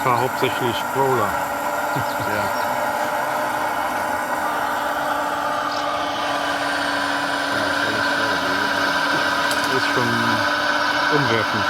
fahre hauptsächlich Roller. Ja. Das ist schon umwerfend.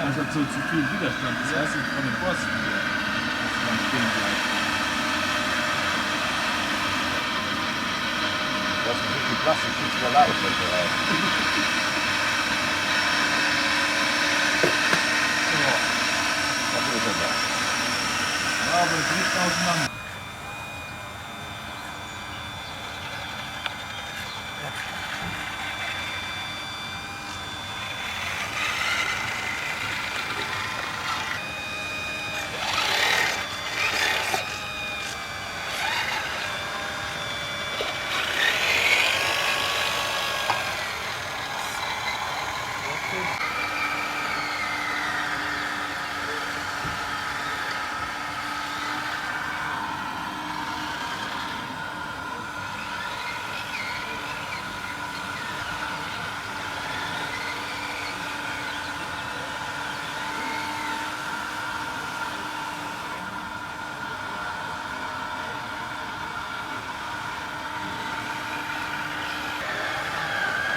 Also zu viel Widerstand, das heißt von den Borsten her, dass man stehen bleibt. Das ist richtig Plastik, schützt der Ladefläche rein. Dafür ist er da. Ja, aber es liegt auseinander.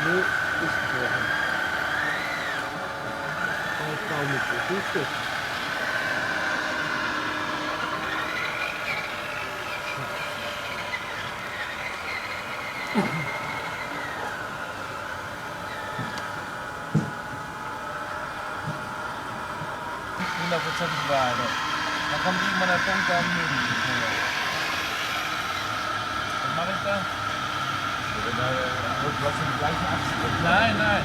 Nee, ist gebrochen. Ich baue mit so viel Stück. Hundertprozentig Wahrheit. Da kommt irgendwann der Punkt, da mögen sie nicht mehr. Ja. Wenn er was in die gleiche Achse geht. Nein, nein.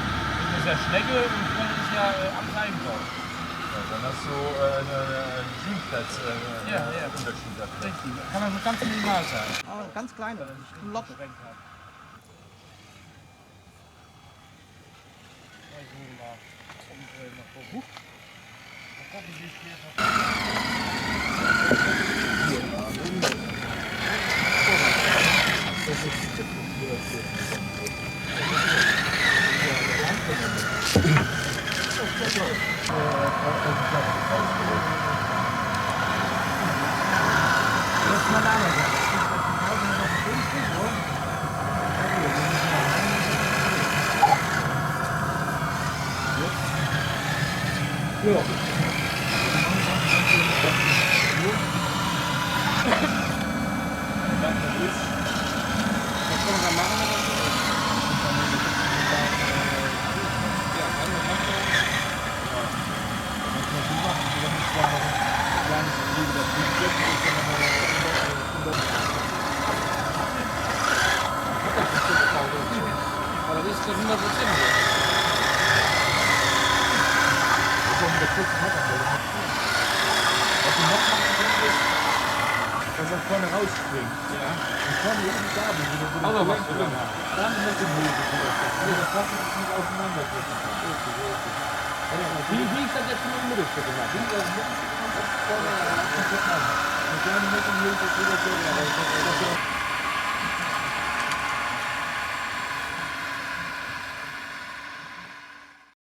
Das ist ja Schnecke und vorne ist ja am Rheinbau. Ja, dann hast du einen Siebplatz Ja, ja. Unterschied. Richtig. Kann man so ganz minimal sein. Aber ganz kleine, Loch. Aber das ist ja 100% so. Was du noch machen kannst, ist, dass er vorne rausspringt. Ja. Und vorne ist die Gabel, wo du Aber was du dann dann mit dem Hose. Nee, das lassen wir nicht auseinander. Wie ist das jetzt nur im Mittelstück gemacht? Wie ist das vorne? Und dann mit dem Hose drüber, aber